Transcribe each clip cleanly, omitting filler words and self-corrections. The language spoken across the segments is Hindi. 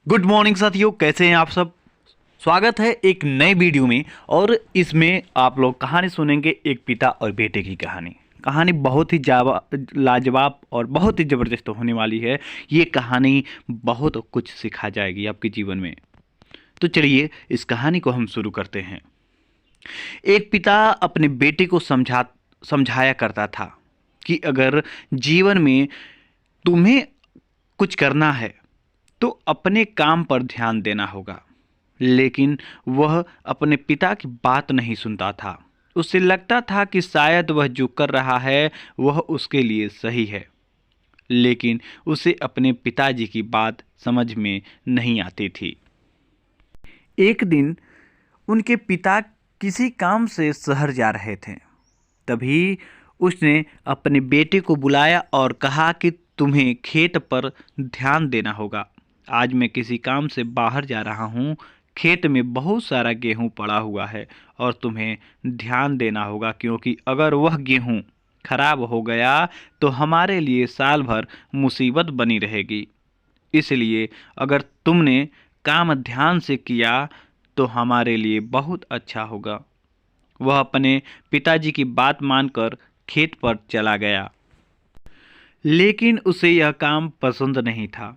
गुड मॉर्निंग साथियों, कैसे हैं आप सब। स्वागत है एक नए वीडियो में। और इसमें आप लोग कहानी सुनेंगे, एक पिता और बेटे की कहानी। कहानी बहुत ही लाजवाब और बहुत ही ज़बरदस्त होने वाली है। ये कहानी बहुत कुछ सिखा जाएगी आपके जीवन में। तो चलिए इस कहानी को हम शुरू करते हैं। एक पिता अपने बेटे को समझाया करता था कि अगर जीवन में तुम्हें कुछ करना है तो अपने काम पर ध्यान देना होगा। लेकिन वह अपने पिता की बात नहीं सुनता था। उसे लगता था कि शायद वह जो कर रहा है वह उसके लिए सही है, लेकिन उसे अपने पिताजी की बात समझ में नहीं आती थी। एक दिन उनके पिता किसी काम से शहर जा रहे थे। तभी उसने अपने बेटे को बुलाया और कहा कि तुम्हें खेत पर ध्यान देना होगा। आज मैं किसी काम से बाहर जा रहा हूँ। खेत में बहुत सारा गेहूँ पड़ा हुआ है और तुम्हें ध्यान देना होगा, क्योंकि अगर वह गेहूँ खराब हो गया तो हमारे लिए साल भर मुसीबत बनी रहेगी। इसलिए अगर तुमने काम ध्यान से किया तो हमारे लिए बहुत अच्छा होगा। वह अपने पिताजी की बात मानकर खेत पर चला गया, लेकिन उसे यह काम पसंद नहीं था।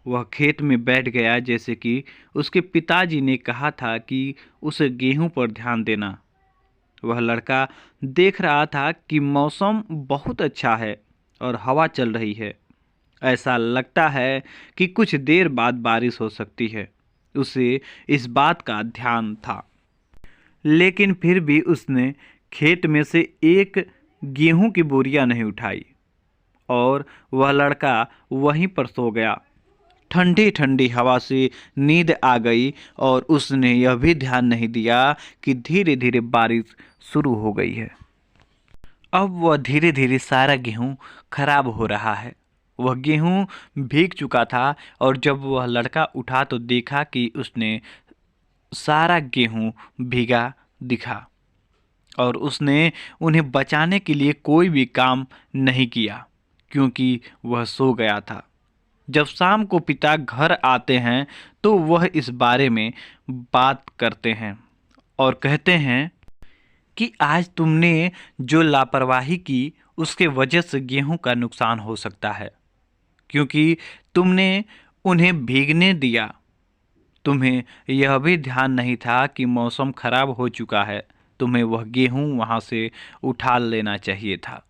वह खेत में बैठ गया जैसे कि उसके पिताजी ने कहा था कि उसे गेहूं पर ध्यान देना। वह लड़का देख रहा था कि मौसम बहुत अच्छा है और हवा चल रही है। ऐसा लगता है कि कुछ देर बाद बारिश हो सकती है। उसे इस बात का ध्यान था, लेकिन फिर भी उसने खेत में से एक गेहूं की बोरियां नहीं उठाई और वह लड़का वहीं पर सो गया। ठंडी ठंडी हवा से नींद आ गई और उसने यह भी ध्यान नहीं दिया कि धीरे धीरे बारिश शुरू हो गई है। अब वह धीरे धीरे सारा गेहूं खराब हो रहा है। वह गेहूं भीग चुका था और जब वह लड़का उठा तो देखा कि उसने सारा गेहूं भीगा दिखा और उसने उन्हें बचाने के लिए कोई भी काम नहीं किया, क्योंकि वह सो गया था। जब शाम को पिता घर आते हैं तो वह इस बारे में बात करते हैं और कहते हैं कि आज तुमने जो लापरवाही की उसके वजह से गेहूं का नुकसान हो सकता है, क्योंकि तुमने उन्हें भीगने दिया। तुम्हें यह भी ध्यान नहीं था कि मौसम खराब हो चुका है। तुम्हें वह गेहूं वहां से उठा लेना चाहिए था,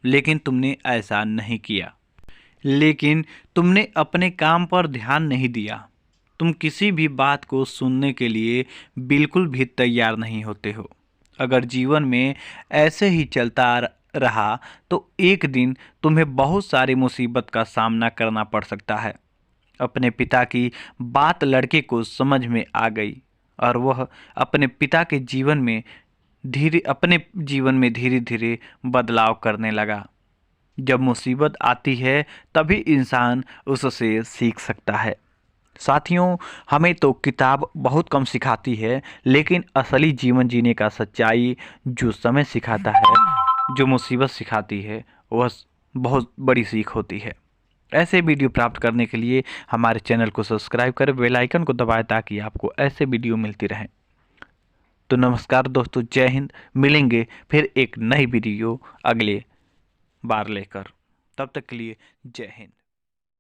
लेकिन तुमने ऐसा नहीं किया। लेकिन तुमने अपने काम पर ध्यान नहीं दिया। तुम किसी भी बात को सुनने के लिए बिल्कुल भी तैयार नहीं होते हो। अगर जीवन में ऐसे ही चलता रहा तो एक दिन तुम्हें बहुत सारी मुसीबत का सामना करना पड़ सकता है। अपने पिता की बात लड़के को समझ में आ गई और वह अपने जीवन में धीरे धीरे बदलाव करने लगा। जब मुसीबत आती है तभी इंसान उससे सीख सकता है। साथियों, हमें तो किताब बहुत कम सिखाती है, लेकिन असली जीवन जीने का सच्चाई जो समय सिखाता है, जो मुसीबत सिखाती है, वह बहुत बड़ी सीख होती है। ऐसे वीडियो प्राप्त करने के लिए हमारे चैनल को सब्सक्राइब करें, बेल आइकन को दबाएं ताकि आपको ऐसे वीडियो मिलती रहें। तो नमस्कार दोस्तों, जय हिंद। मिलेंगे फिर एक नई वीडियो अगले बार लेकर। तब तक के लिए जय हिंद।